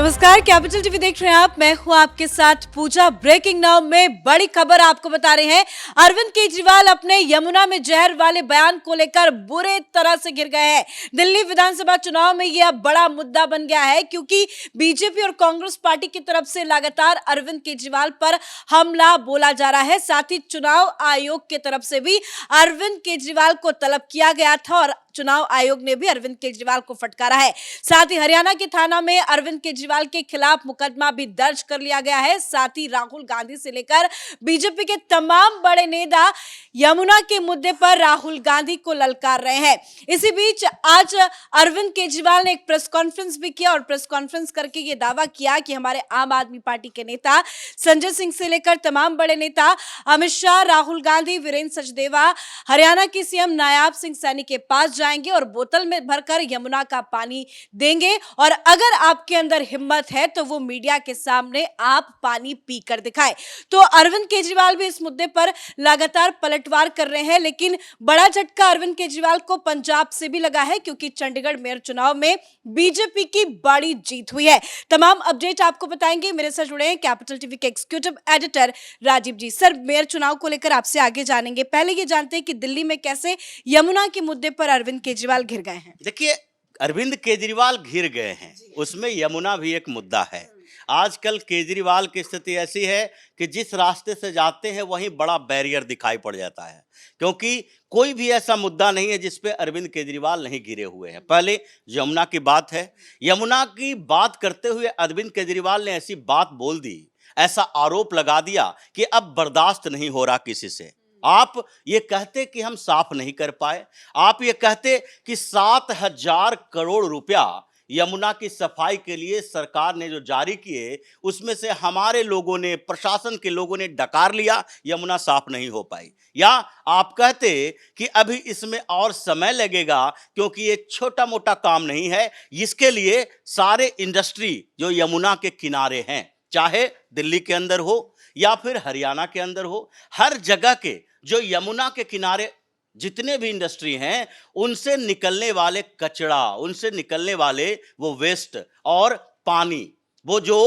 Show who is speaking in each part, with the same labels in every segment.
Speaker 1: नमस्कार, capital TV देख रहे हैं आप। मैं हूं आपके साथ पूजा। ब्रेकिंग नाउ में बड़ी खबर आपको बता रहे हैं। अरविंद केजरीवाल अपने यमुना में जहर वाले बयान को लेकर बुरे तरह से गिर गए हैं। दिल्ली विधानसभा चुनाव में यह बड़ा मुद्दा बन गया है, क्योंकि बीजेपी और कांग्रेस पार्टी की तरफ से लगातार अरविंद केजरीवाल पर हमला बोला जा रहा है। साथ ही चुनाव आयोग की तरफ से भी अरविंद केजरीवाल को तलब किया गया था और चुनाव आयोग ने भी अरविंद केजरीवाल को फटकारा है। साथ ही हरियाणा के थाना में अरविंद केजरीवाल के खिलाफ मुकदमा भी दर्ज कर लिया गया है। साथ ही राहुल गांधी से लेकर बीजेपी के तमाम बड़े नेता यमुना के मुद्दे पर राहुल गांधी को ललकार रहे हैं। इसी बीच आज अरविंद केजरीवाल ने एक प्रेस कॉन्फ्रेंस भी किया और प्रेस कॉन्फ्रेंस करके ये दावा किया कि हमारे आम आदमी पार्टी के नेता संजय सिंह से लेकर तमाम बड़े नेता अमित शाह, राहुल गांधी, वीरेंद्र सचदेवा हरियाणा के सीएम नायाब सिंह सैनी के पास जाएंगे और बोतल में भरकर यमुना का पानी देंगे और अगर आपके अंदर हिम्मत है तो वो मीडिया के सामने आप पानी पीकर दिखाएं। तो अरविंद केजरीवाल भी इस मुद्दे पर लगातार पलटवार कर रहे हैं, लेकिन बड़ा झटका अरविंद केजरीवाल को पंजाब से भी लगा है, क्योंकि चंडीगढ़ मेयर चुनाव में बीजेपी की बड़ी जीत हुई है। तमाम अपडेट आपको बताएंगे। मेरे साथ जुड़े हैं कैपिटल टीवी के एग्जीक्यूटिव एडिटर राजीव जी। सर, मेयर चुनाव को लेकर आपसे आगे जानेंगे। पहले ये जानते हैं कि दिल्ली में कैसे यमुना के मुद्दे पर अरविंद केजरीवाल घिर गए हैं।
Speaker 2: देखिए, अरविंद केजरीवाल घिर गए हैं, उसमें यमुना भी एक मुद्दा है। आजकल केजरीवाल की स्थिति ऐसी है कि जिस रास्ते से जाते हैं वहीं बड़ा बैरियर दिखाई पड़ जाता है, क्योंकि कोई भी ऐसा मुद्दा नहीं है जिस पे अरविंद केजरीवाल नहीं घिरे हुए हैं। पहले यमुना की बात है। यमुना की बात करते हुए अरविंद केजरीवाल ने ऐसी बात बोल दी, ऐसा आरोप लगा दिया कि अब बर्दाश्त नहीं हो रहा किसी से। आप ये कहते कि हम साफ नहीं कर पाए, आप ये कहते कि 7,000 करोड़ रुपया यमुना की सफाई के लिए सरकार ने जो जारी किए उसमें से हमारे लोगों ने, प्रशासन के लोगों ने डकार लिया, यमुना साफ नहीं हो पाई। या आप कहते कि अभी इसमें और समय लगेगा क्योंकि ये छोटा मोटा काम नहीं है, इसके लिए सारे इंडस्ट्री जो यमुना के किनारे हैं, चाहे दिल्ली के अंदर हो या फिर हरियाणा के अंदर हो, हर जगह के जो यमुना के किनारे जितने भी इंडस्ट्री हैं, उनसे निकलने वाले कचरा, उनसे निकलने वाले वो वेस्ट और पानी, वो जो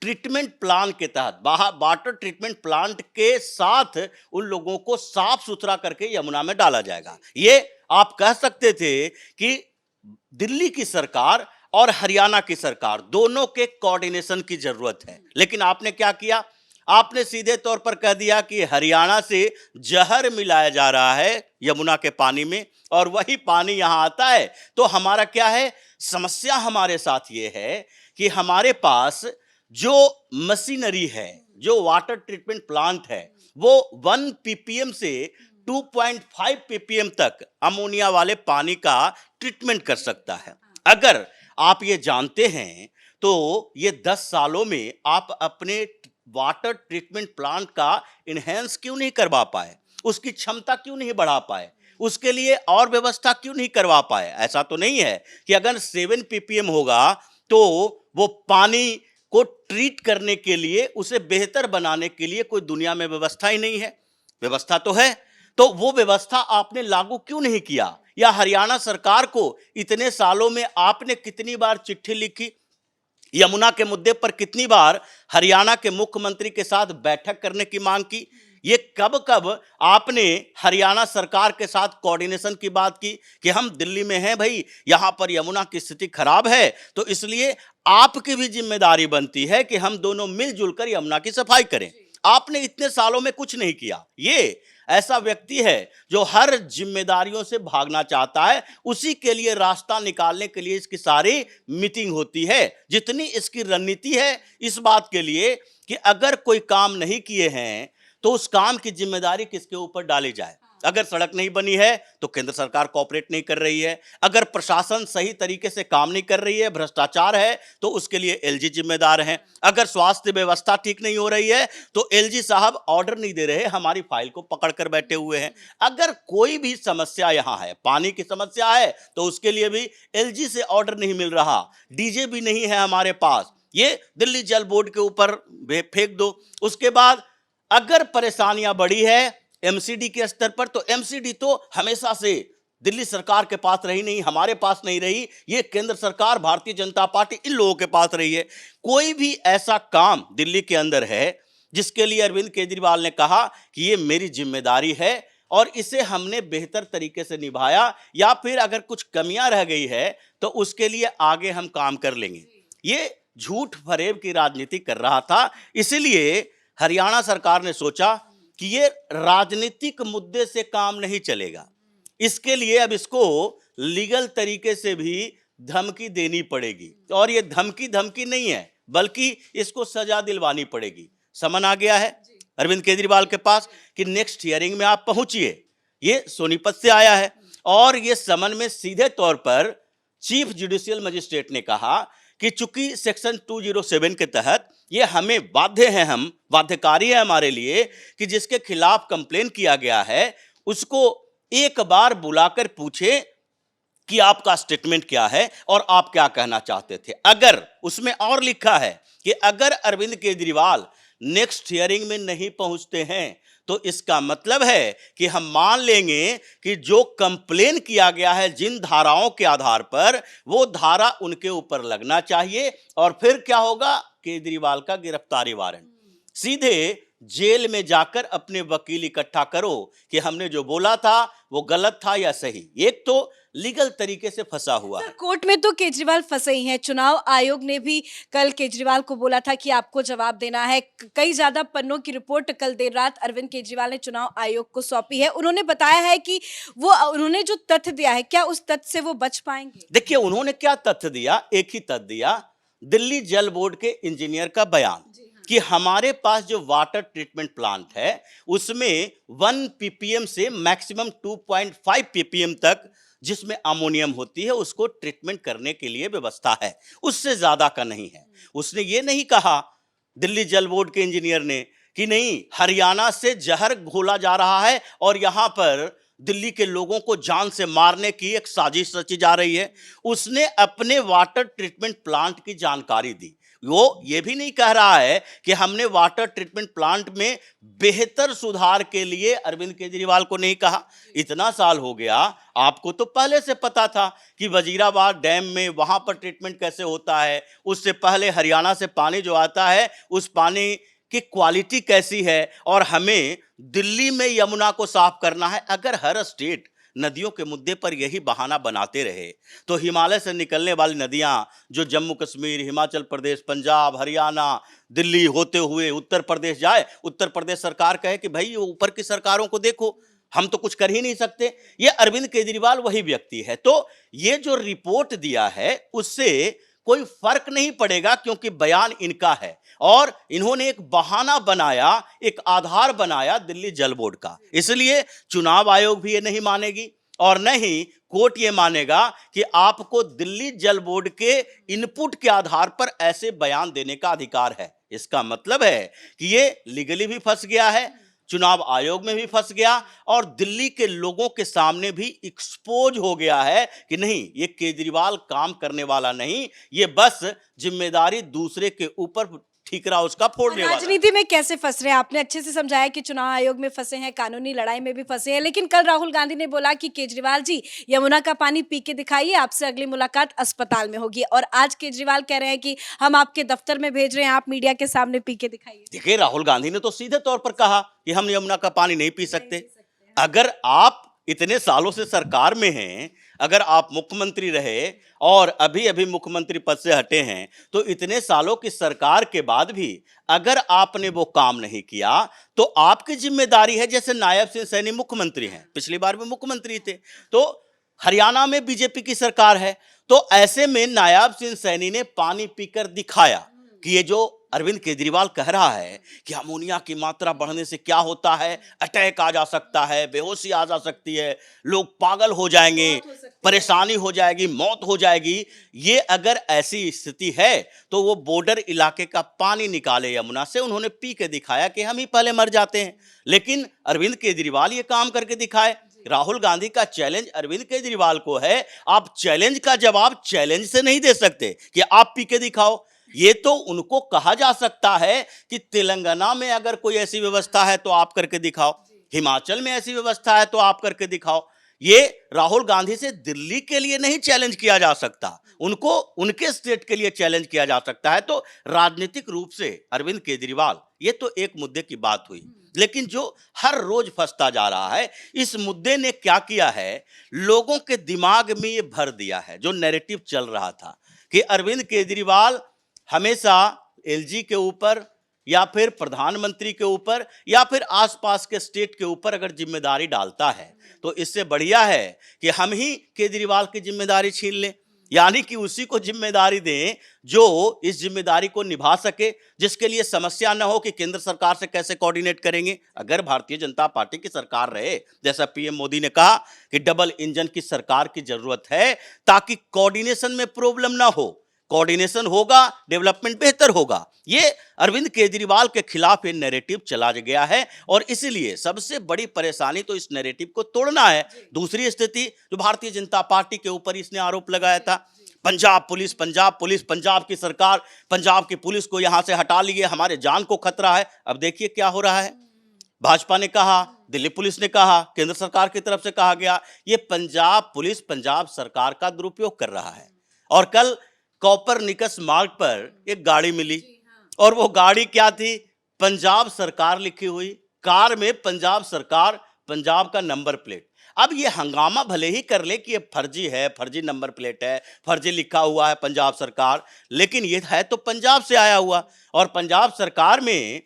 Speaker 2: ट्रीटमेंट प्लांट के तहत, वाटर ट्रीटमेंट प्लांट के साथ उन लोगों को साफ सुथरा करके यमुना में डाला जाएगा। ये आप कह सकते थे कि दिल्ली की सरकार और हरियाणा की सरकार दोनों के कोऑर्डिनेशन की जरूरत है। लेकिन आपने क्या किया? आपने सीधे तौर पर कह दिया कि हरियाणा से जहर मिलाया जा रहा है यमुना के पानी में और वही पानी यहां आता है। तो हमारा क्या है? समस्या हमारे साथ ये है कि हमारे पास जो मशीनरी है, जो वाटर ट्रीटमेंट प्लांट है, वो 1 ppm से 2.5 ppm तक अमोनिया वाले पानी का ट्रीटमेंट कर सकता है। अगर आप ये जानते हैं तो ये 10 सालों में आप अपने वाटर ट्रीटमेंट प्लांट का इनहेंस क्यों नहीं करवा पाए? उसकी क्षमता क्यों नहीं बढ़ा पाए? उसके लिए और व्यवस्था क्यों नहीं करवा पाए? ऐसा तो नहीं है कि अगर 7 ppm होगा तो वो पानी को ट्रीट करने के लिए, उसे बेहतर बनाने के लिए कोई दुनिया में व्यवस्था ही नहीं है। व्यवस्था तो है, तो वो व्यवस्था आपने लागू क्यों नहीं किया? या हरियाणा सरकार को इतने सालों में आपने कितनी बार चिट्ठी लिखी? यमुना के मुद्दे पर कितनी बार हरियाणा के मुख्यमंत्री के साथ बैठक करने की मांग की? ये कब कब आपने हरियाणा सरकार के साथ कोऑर्डिनेशन की बात की कि हम दिल्ली में हैं भाई, यहां पर यमुना की स्थिति खराब है, तो इसलिए आपकी भी जिम्मेदारी बनती है कि हम दोनों मिलजुल कर यमुना की सफाई करें। आपने इतने सालों में कुछ नहीं किया। ये ऐसा व्यक्ति है जो हर जिम्मेदारियों से भागना चाहता है, उसी के लिए रास्ता निकालने के लिए इसकी सारी मीटिंग होती है। जितनी इसकी रणनीति है इस बात के लिए कि अगर कोई काम नहीं किए हैं तो उस काम की जिम्मेदारी किसके ऊपर डाली जाए। अगर सड़क नहीं बनी है तो केंद्र सरकार कोऑपरेट नहीं कर रही है, अगर प्रशासन सही तरीके से काम नहीं कर रही है, भ्रष्टाचार है, तो उसके लिए एलजी जिम्मेदार हैं। अगर स्वास्थ्य व्यवस्था ठीक नहीं हो रही है तो एलजी साहब ऑर्डर नहीं दे रहे, हमारी फाइल को पकड़ कर बैठे हुए हैं। अगर कोई भी समस्या यहां है, पानी की समस्या है, तो उसके लिए भी एलजी से ऑर्डर नहीं मिल रहा, डीजे भी नहीं है हमारे पास, ये दिल्ली जल बोर्ड के ऊपर फेंक दो। उसके बाद अगर परेशानियां बढ़ी है एमसीडी के स्तर पर, तो एमसीडी तो हमेशा से दिल्ली सरकार के पास रही नहीं, हमारे पास नहीं रही, ये केंद्र सरकार भारतीय जनता पार्टी इन लोगों के पास रही है। कोई भी ऐसा काम दिल्ली के अंदर है जिसके लिए अरविंद केजरीवाल ने कहा कि ये मेरी जिम्मेदारी है और इसे हमने बेहतर तरीके से निभाया, या फिर अगर कुछ कमियां रह गई है तो उसके लिए आगे हम काम कर लेंगे, ये झूठ फरेब की राजनीति कर रहा था। इसलिए हरियाणा सरकार ने सोचा कि ये राजनीतिक मुद्दे से काम नहीं चलेगा, इसके लिए अब इसको लीगल तरीके से भी धमकी देनी पड़ेगी। और ये धमकी नहीं है, बल्कि इसको सजा दिलवानी पड़ेगी। समन आ गया है अरविंद केजरीवाल के पास कि नेक्स्ट हियरिंग में आप पहुंचिए, ये सोनीपत से आया है। और ये समन में सीधे तौर पर चीफ जुडिशियल मजिस्ट्रेट ने कहा कि चूंकि सेक्शन 207 के तहत ये हमें बाध्यकारी है हमारे लिए कि जिसके खिलाफ कंप्लेन किया गया है उसको एक बार बुलाकर पूछे कि आपका स्टेटमेंट क्या है और आप क्या कहना चाहते थे। अगर उसमें और लिखा है कि अगर अरविंद केजरीवाल नेक्स्ट हियरिंग में नहीं पहुंचते हैं तो इसका मतलब है कि हम मान लेंगे कि जो कंप्लेन किया गया है जिन धाराओं के आधार पर, वो धारा उनके ऊपर लगना चाहिए। और फिर क्या होगा, केजरीवाल का गिरफ्तारी वारंट, सीधे जेल में जाकर अपने वकील इकट्ठा करो कि हमने जो बोला था वो गलत था या सही। एक तो लीगल तरीके से फंसा हुआ है।
Speaker 1: कोर्ट में तो केजरीवाल फंसे ही हैं। चुनाव आयोग ने भी कल केजरीवाल को बोला था कि आपको जवाब देना है। कई ज्यादा पन्नों की रिपोर्ट कल देर रात अरविंद केजरीवाल ने चुनाव आयोग को सौंपी है। उन्होंने बताया है कि उन्होंने जो तथ्य दिया है, क्या उस तथ्य से वो बच पाएंगे?
Speaker 2: देखिए उन्होंने क्या तथ्य दिया, एक ही तथ्य दिया, दिल्ली जल बोर्ड के इंजीनियर का बयान कि हमारे पास जो वाटर ट्रीटमेंट प्लांट है उसमें 1 ppm से मैक्सिमम 2.5 ppm तक जिसमें अमोनियम होती है उसको ट्रीटमेंट करने के लिए व्यवस्था है, उससे ज्यादा का नहीं है। उसने ये नहीं कहा दिल्ली जल बोर्ड के इंजीनियर ने कि नहीं हरियाणा से जहर घोला जा रहा है और यहां पर दिल्ली के लोगों को जान से मारने की एक साजिश रची जा रही है। उसने अपने वाटर ट्रीटमेंट प्लांट की जानकारी दी। वो ये भी नहीं कह रहा है कि हमने वाटर ट्रीटमेंट प्लांट में बेहतर सुधार के लिए अरविंद केजरीवाल को नहीं कहा। इतना साल हो गया, आपको तो पहले से पता था कि वजीराबाद डैम में वहां पर ट्रीटमेंट कैसे होता है। उससे पहले हरियाणा से पानी जो आता है उस पानी की क्वालिटी कैसी है, और हमें दिल्ली में यमुना को साफ करना है। अगर हर स्टेट नदियों के मुद्दे पर यही बहाना बनाते रहे तो हिमालय से निकलने वाली नदियां जो जम्मू कश्मीर, हिमाचल प्रदेश, पंजाब, हरियाणा, दिल्ली होते हुए उत्तर प्रदेश जाए, उत्तर प्रदेश सरकार कहे कि भाई ऊपर की सरकारों को देखो, हम तो कुछ कर ही नहीं सकते। ये अरविंद केजरीवाल वही व्यक्ति है। तो ये जो रिपोर्ट दिया है उससे कोई फर्क नहीं पड़ेगा क्योंकि बयान इनका है और इन्होंने एक बहाना बनाया, एक आधार बनाया दिल्ली जल बोर्ड का। इसलिए चुनाव आयोग भी ये नहीं मानेगी और न ही कोर्ट ये मानेगा कि आपको दिल्ली जल बोर्ड के इनपुट के आधार पर ऐसे बयान देने का अधिकार है। इसका मतलब है कि ये लीगली भी फंस गया है, चुनाव आयोग में भी फंस गया और दिल्ली के लोगों के सामने भी एक्सपोज हो गया है कि नहीं ये केजरीवाल काम करने वाला नहीं, ये बस जिम्मेदारी दूसरे के ऊपर ठीकरा उसका फोड़ने वाला।
Speaker 1: राजनीति में कैसे फंस रहे हैं? आपने अच्छे से समझाया कि चुनाव आयोग में फंसे हैं, कानूनी लड़ाई में भी फंसे हैं, लेकिन कल राहुल गांधी ने बोला कि केजरीवाल जी यमुना का पानी पी के दिखाइए, आपसे अगली मुलाकात अस्पताल में होगी। और आज केजरीवाल कह रहे हैं कि हम आपके दफ्तर में भेज रहे हैं, आप मीडिया के सामने पी के दिखाइए।
Speaker 2: देखिए राहुल गांधी ने तो सीधे तौर पर कहा कि हम यमुना का पानी नहीं पी सकते। अगर आप इतने सालों से सरकार में हैं, अगर आप मुख्यमंत्री रहे और अभी अभी मुख्यमंत्री पद से हटे हैं, तो इतने सालों की सरकार के बाद भी अगर आपने वो काम नहीं किया तो आपकी जिम्मेदारी है। जैसे नायब सिंह सैनी मुख्यमंत्री हैं, पिछली बार भी मुख्यमंत्री थे, तो हरियाणा में बीजेपी की सरकार है, तो ऐसे में नायब सिंह सैनी ने पानी पीकर दिखाया कि ये जो अरविंद केजरीवाल कह रहा है कि अमोनिया की मात्रा बढ़ने से क्या होता है, अटैक आ जा सकता है, बेहोशी आ जा सकती है, लोग पागल हो जाएंगे, परेशानी हो जाएगी, मौत हो जाएगी। ये अगर ऐसी स्थिति है तो वो बॉर्डर इलाके का पानी निकाले यमुना से। उन्होंने पी के दिखाया कि हम ही पहले मर जाते हैं, लेकिन अरविंद केजरीवाल ये काम करके दिखाए। राहुल गांधी का चैलेंज अरविंद केजरीवाल को है, आप चैलेंज का जवाब चैलेंज से नहीं दे सकते कि आप पी के दिखाओ। ये तो उनको कहा जा सकता है कि तेलंगाना में अगर कोई ऐसी व्यवस्था है तो आप करके दिखाओ, हिमाचल में ऐसी व्यवस्था है तो आप करके दिखाओ। ये राहुल गांधी से दिल्ली के लिए नहीं चैलेंज किया जा सकता, उनको उनके स्टेट के लिए चैलेंज किया जा सकता है। तो राजनीतिक रूप से अरविंद केजरीवाल, ये तो एक मुद्दे की बात हुई, लेकिन जो हर रोज फंसता जा रहा है, इस मुद्दे ने क्या किया है, लोगों के दिमाग में ये भर दिया है, जो नैरेटिव चल रहा था कि अरविंद केजरीवाल हमेशा एलजी के ऊपर या फिर प्रधानमंत्री के ऊपर या फिर आसपास के स्टेट के ऊपर अगर जिम्मेदारी डालता है तो इससे बढ़िया है कि हम ही केजरीवाल की जिम्मेदारी छीन लें, यानी कि उसी को जिम्मेदारी दें जो इस जिम्मेदारी को निभा सके, जिसके लिए समस्या न हो कि केंद्र सरकार से कैसे कोऑर्डिनेट करेंगे। अगर भारतीय जनता पार्टी की सरकार रहे, जैसा पीएम मोदी ने कहा कि डबल इंजन की सरकार की जरूरत है ताकि कोऑर्डिनेशन में प्रॉब्लम ना हो, कोऑर्डिनेशन होगा, डेवलपमेंट बेहतर होगा। ये अरविंद केजरीवाल के खिलाफ ये नैरेटिव चला गया है और इसीलिए सबसे बड़ी परेशानी तो इस नैरेटिव को तोड़ना है। दूसरी स्थिति जो भारतीय जनता पार्टी के ऊपर इसने आरोप लगाया था, पंजाब पुलिस, पंजाब की सरकार, पंजाब की पुलिस को यहां से हटा लिए, हमारे जान को खतरा है। अब देखिए क्या हो रहा है, भाजपा ने कहा, दिल्ली पुलिस ने कहा, केंद्र सरकार की तरफ से कहा गया, ये पंजाब पुलिस पंजाब सरकार का दुरुपयोग कर रहा है। और कल कोपरनिकस मार्ग पर एक गाड़ी मिली और वो गाड़ी क्या थी, पंजाब सरकार लिखी हुई, कार में पंजाब सरकार, पंजाब का नंबर प्लेट। अब ये हंगामा भले ही कर ले कि ये फर्जी है, फर्जी नंबर प्लेट है, फर्जी लिखा हुआ है पंजाब सरकार, लेकिन ये है तो पंजाब से आया हुआ। और पंजाब सरकार में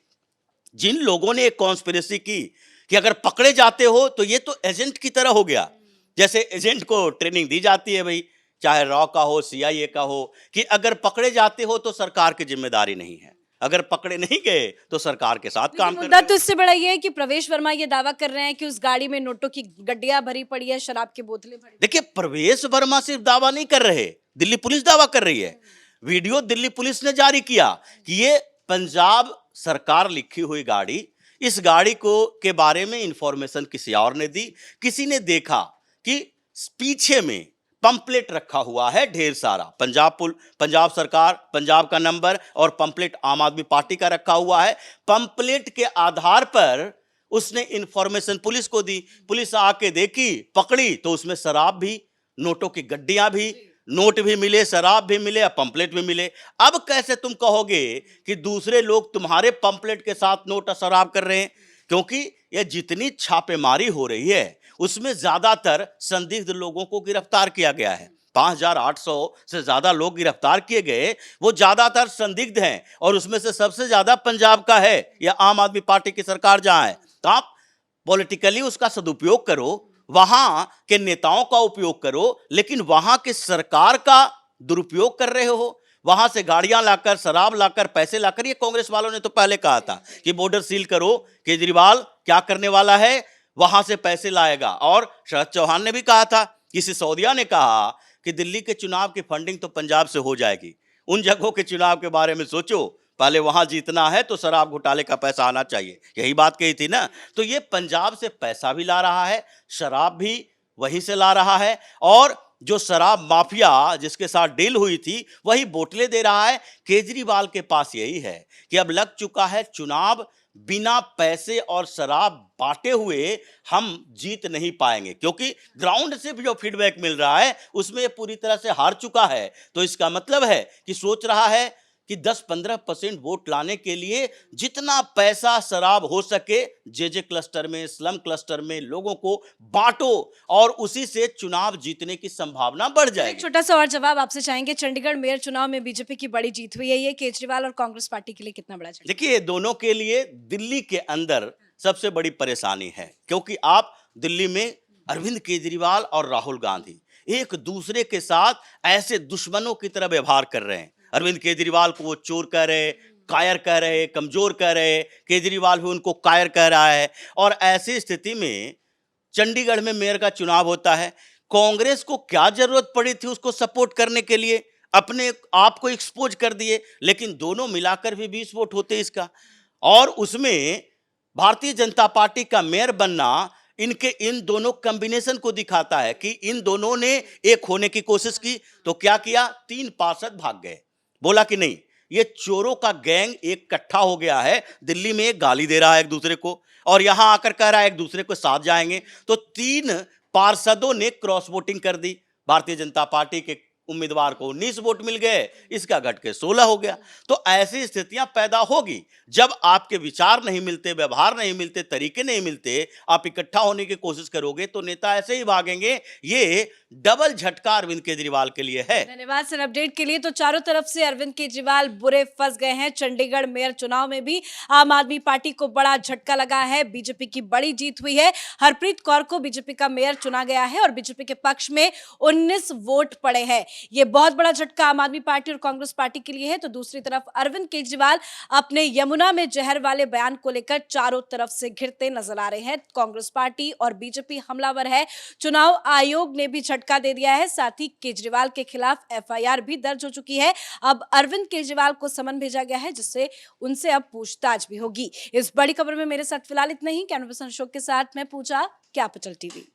Speaker 2: जिन लोगों ने एक कॉन्स्पिरेसी की कि अगर पकड़े जाते हो तो ये तो एजेंट की तरह हो गया, जैसे एजेंट को ट्रेनिंग दी जाती है भाई, चाहे रॉ का हो, सीआईए का हो, कि अगर पकड़े जाते हो तो सरकार की जिम्मेदारी नहीं है, अगर पकड़े नहीं गए तो सरकार के साथ काम
Speaker 1: मुद्दा
Speaker 2: कर।
Speaker 1: तो इससे बड़ा ये है कि प्रवेश वर्मा ये दावा कर रहे हैं कि उस गाड़ी में नोटों की गड्डियां भरी पड़ी है, शराब की बोतलें भरी।
Speaker 2: देखिए, प्रवेश वर्मा सिर्फ दावा नहीं कर रहे, दिल्ली पुलिस दावा कर रही है। वीडियो दिल्ली पुलिस ने जारी किया कि ये पंजाब सरकार लिखी हुई गाड़ी, इस गाड़ी को के बारे में इंफॉर्मेशन किसी और ने दी, किसी ने देखा कि पीछे में पंपलेट रखा हुआ है ढेर सारा, पंजाब सरकार, पंजाब का नंबर और पंपलेट आम आदमी पार्टी का रखा हुआ है। पंपलेट के आधार पर उसने इंफॉर्मेशन पुलिस को दी, पुलिस आके देखी, पकड़ी तो उसमें शराब भी, नोटों की गड्डियां भी, नोट भी मिले, शराब भी मिले, पंपलेट भी मिले। अब कैसे तुम कहोगे कि दूसरे लोग तुम्हारे पंपलेट के साथ नोट और शराब कर रहे हैं, क्योंकि ये जितनी छापेमारी हो रही है उसमें ज्यादातर संदिग्ध लोगों को गिरफ्तार किया गया है। 5800 से ज्यादा लोग गिरफ्तार किए गए, वो ज्यादातर संदिग्ध हैं और उसमें से सबसे ज्यादा पंजाब का है या आम आदमी पार्टी की सरकार जहां है। तो आप पॉलिटिकली उसका सदुपयोग करो, वहां के नेताओं का उपयोग करो, लेकिन वहां के सरकार का दुरुपयोग कर रहे हो। वहां से गाड़ियां लाकर, शराब लाकर, पैसे लाकर, ये कांग्रेस वालों ने तो पहले कहा था कि बॉर्डर सील करो, केजरीवाल क्या करने वाला है, वहां से पैसे लाएगा। और शरद चौहान ने भी कहा था, किसी सिसोदिया ने कहा कि दिल्ली के चुनाव की फंडिंग तो पंजाब से हो जाएगी, उन जगहों के चुनाव के बारे में सोचो, पहले वहां जीतना है तो शराब घोटाले का पैसा आना चाहिए, यही बात कही थी ना। तो ये पंजाब से पैसा भी ला रहा है, शराब भी वहीं से ला रहा है, और जो शराब माफिया जिसके साथ डील हुई थी वही बोतलें दे रहा है। केजरीवाल के पास यही है कि अब लग चुका है चुनाव, बिना पैसे और शराब बांटे हुए हम जीत नहीं पाएंगे, क्योंकि ग्राउंड से भी जो फीडबैक मिल रहा है उसमें पूरी तरह से हार चुका है। तो इसका मतलब है कि सोच रहा है कि 10-15% वोट लाने के लिए जितना पैसा शराब हो सके जे क्लस्टर में, स्लम क्लस्टर में लोगों को बांटो और उसी से चुनाव जीतने की संभावना बढ़
Speaker 1: एक
Speaker 2: जाएगी।
Speaker 1: छोटा सा और जवाब आपसे चाहेंगे, चंडीगढ़ मेयर चुनाव में बीजेपी की बड़ी जीत हुई है, ये केजरीवाल और कांग्रेस पार्टी के लिए कितना बड़ा झटका?
Speaker 2: देखिए, दोनों के लिए दिल्ली के अंदर सबसे बड़ी परेशानी है, क्योंकि आप दिल्ली में अरविंद केजरीवाल और राहुल गांधी एक दूसरे के साथ ऐसे दुश्मनों की तरह व्यवहार कर रहे हैं। अरविंद केजरीवाल को वो चोर कह रहे, कायर कह रहे, कमजोर कह रहे, केजरीवाल भी उनको कायर कह रहा है। और ऐसी स्थिति में चंडीगढ़ में मेयर का चुनाव होता है, कांग्रेस को क्या जरूरत पड़ी थी उसको सपोर्ट करने के लिए, अपने आप को एक्सपोज कर दिए, लेकिन दोनों मिलाकर भी 20 वोट होते इसका। और उसमें भारतीय जनता पार्टी का मेयर बनना इनके इन दोनों कॉम्बिनेशन को दिखाता है कि इन दोनों ने एक होने की कोशिश की। तो क्या किया, 3 पार्षद भाग गए, बोला कि नहीं, ये चोरों का गैंग एक इकट्ठा हो गया है, दिल्ली में एक गाली दे रहा है एक दूसरे को और यहां आकर कह रहा है एक दूसरे को साथ जाएंगे। तो 3 पार्षदों ने क्रॉस वोटिंग कर दी, भारतीय जनता पार्टी के उम्मीदवार को 19 वोट मिल गए, इसका घट के 16 हो गया। तो ऐसी स्थितियां पैदा होगी जब आपके विचार नहीं मिलते, व्यवहार नहीं मिलते, तरीके नहीं मिलते, आप इकट्ठा होने की कोशिश करोगे तो नेता ऐसे ही भागेंगे। ये डबल झटका अरविंद केजरीवाल के लिए है।
Speaker 1: धन्यवाद सर अपडेट के लिए। तो चारों तरफ से अरविंद केजरीवाल बुरे फंस गए हैं। चंडीगढ़ मेयर चुनाव में भी आम आदमी पार्टी को बड़ा झटका लगा है। बीजेपी की बड़ी जीत हुई है। हरप्रीत कौर को बीजेपी का मेयर चुना गया है और बीजेपी के पक्ष में 19 वोट पड़े हैं। ये बहुत बड़ा झटका आम आदमी पार्टी और कांग्रेस पार्टी के लिए है। तो दूसरी तरफ अरविंद केजरीवाल अपने यमुना में जहर वाले बयान को लेकर चारों तरफ से घिरते नजर आ रहे हैं। कांग्रेस पार्टी और बीजेपी हमलावर है। चुनाव आयोग ने भी झटका दे दिया है। साथ ही केजरीवाल के खिलाफ एफआईआर भी दर्ज हो चुकी है। अब अरविंद केजरीवाल को समन भेजा गया है, जिससे उनसे अब पूछताछ भी होगी। इस बड़ी खबर में मेरे साथ फिलहाल इतना ही। कैमरा पर्सन अशोक के साथ मैं पूजा, कैपिटल टीवी।